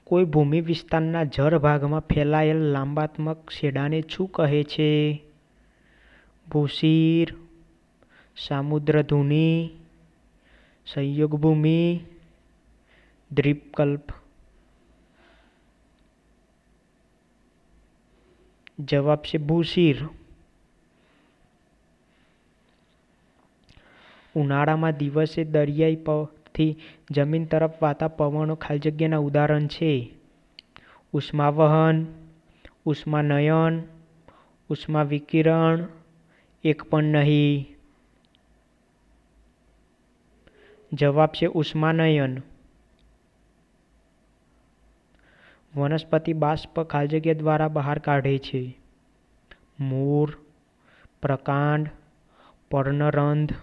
કોઈ ભૂમિ વિસ્તારના જળ ભાગમાં ફેલાયેલ લાંબાત્મક છેડાને શું કહે છે? ભૂશિર, સામુદ્રધુની, સંયોગ ભૂમિ, દ્વીપકલ્પ. જવાબ છે ભૂશિર. ઉનાળામાં દિવસે દરિયાઈ પરથી જમીન તરફ વાતા પવનો ખાલી જગ્યાના ઉદાહરણ છે. ઉષ્માવહન, ઉષ્માનયન, ઉષ્માવિકિરણ. એક પણ નહીં. જવાબ છે ઉષ્માનયન. વનસ્પતિ બાષ્પ ખાલી જગ્યા દ્વારા બહાર કાઢે છે. મૂળ, પ્રકાંડ, પર્ણરંધ્ર.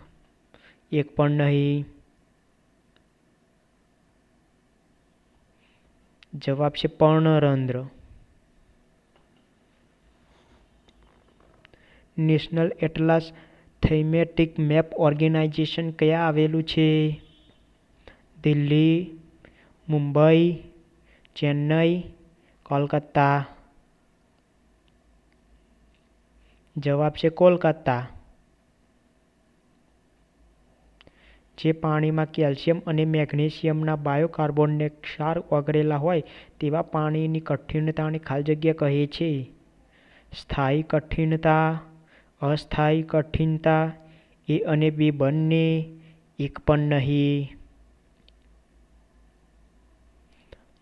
એક પણ નહીં. જવાબ છે પર્ણરંધ્ર. નેશનલ એટલાસ થેમેટિક મેપ ઓર્ગેનાઇઝેશન ક્યાં આવેલું છે? દિલ્હી, મુંબઈ, ચેન્નઈ, કોલકાતા. જવાબ છે કોલકાતા. જે પાણીમાં કેલ્શિયમ અને મેગ્નેશિયમના બાયોકાર્બોનેટ ક્ષાર ઓગળેલા હોય તેવા પાણીની કઠિનતાને ખાલી જગ્યા કહે છે. સ્થાયી કઠિનતા, અસ્થાયી કઠિનતા. એ અને બી બંને. એક પણ નહીં.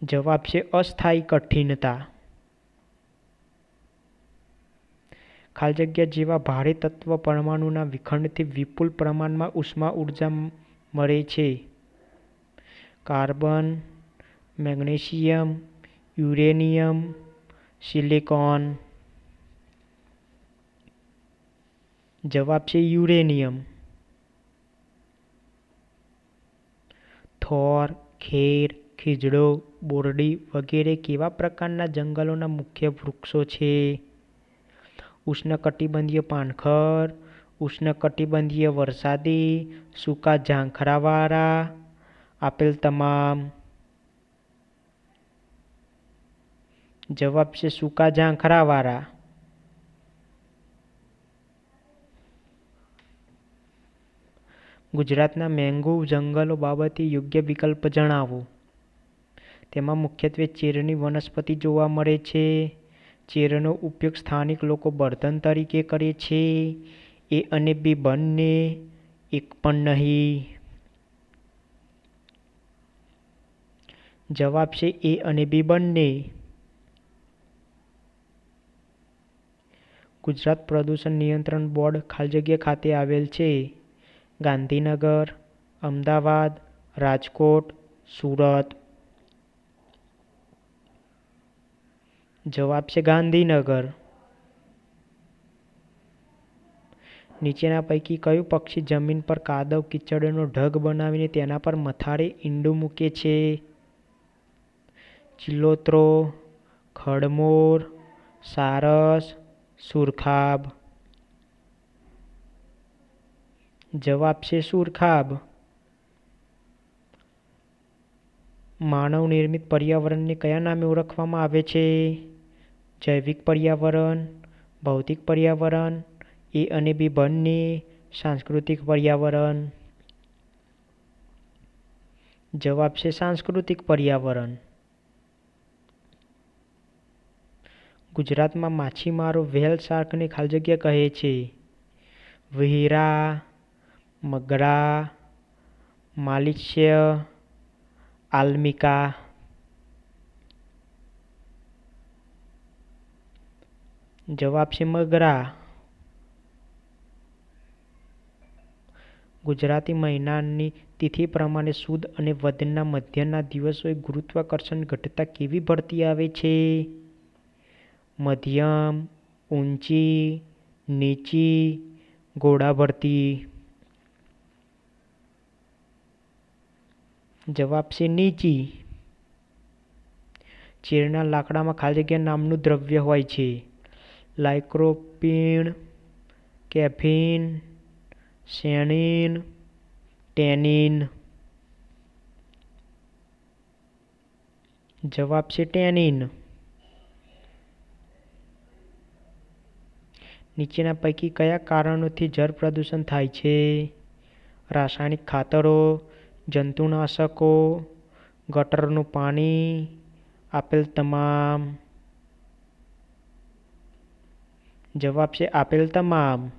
જવાબ છે અસ્થાયી કઠિનતા. ખાલી જગ્યા જેવા ભારે તત્વ પરમાણુના વિખંડનથી વિપુલ પ્રમાણમાં ઉષ્મા ઉર્જા મળે છે. Carbon, magnesium, uranium, silicon. જવાબ છે યુરેનિયમ. થોર, ખેર, ખીજડો, બોરડી વગેરે કેવા પ્રકારના જંગલોના મુખ્ય વૃક્ષો છે? ઉષ્ણકટિબંધીય પાનખર, ઉષ્ણકટિબંધીય વરસાદી, સૂકા ઝાંખરાવાળા. આપેલ તમામ. જવાબ છે સૂકા ઝાંખરાવાળા. ગુજરાતના મેંગ્રુવ જંગલો બાબતે યોગ્ય વિકલ્પ જણાવો. તેમાં મુખ્યત્વે ચેરની વનસ્પતિ જોવા મળે છે. ચેરનો ઉપયોગ સ્થાનિક લોકો બળતણ તરીકે કરે છે. એ અને બી બંને. એક પણ નહીં. જવાબ છે એ અને બી બંને. ગુજરાત પ્રદૂષણ નિયંત્રણ બોર્ડ ખાલી જગ્યા ખાતે આવેલ છે? ગાંધીનગર, અમદાવાદ, રાજકોટ, સુરત. જવાબ છે ગાંધીનગર. નીચેના પૈકી કયું પક્ષી જમીન પર કાદવ કીચડનો ઢગ બનાવીને તેના પર મથાળે ઈંડું મૂકે છે? ચિલોત્રો, ખડમોર, સારસ, સુરખાબ. જવાબ છે સુરખાબ. માનવ નિર્મિત પર્યાવરણને કયા નામે ઓળખવામાં આવે છે? જૈવિક પર્યાવરણ, ભૌતિક પર્યાવરણ. એ અને બી બંને. સાંસ્કૃતિક પર્યાવરણ. જવાબ છે સાંસ્કૃતિક પર્યાવરણ. ગુજરાતમાં માછીમારો વ્હેલ શાર્કને ખાલી જગ્યા કહે છે? વિહીરા, મગરા, માલિસ્ય, આલ્મિકા. જવાબ છે મગરા. ગુજરાતી મહિનાની તિથિ પ્રમાણે સુદ અને વધના મધ્યના દિવસોએ ગુરુત્વાકર્ષણ ઘટતા કેવી ભરતી આવે છે? મધ્યમ, ઊંચી, નીચી, ગોળા ભરતી. જવાબ છે નીચી. ચેરના લાકડામાં ખાલી જગ્યા નામનું દ્રવ્ય હોય છે? Lycopene, caffeine, સેનિન, tannin. જવાબ છે ટેનિન. નીચેના પૈકી કયા કારણોથી જળ પ્રદૂષણ થાય છે? રાસાયણિક ખાતરો, જંતુનાશકો, ગટરનું પાણી, આપેલ તમામ. જવાબ છે આપેલ તમામ.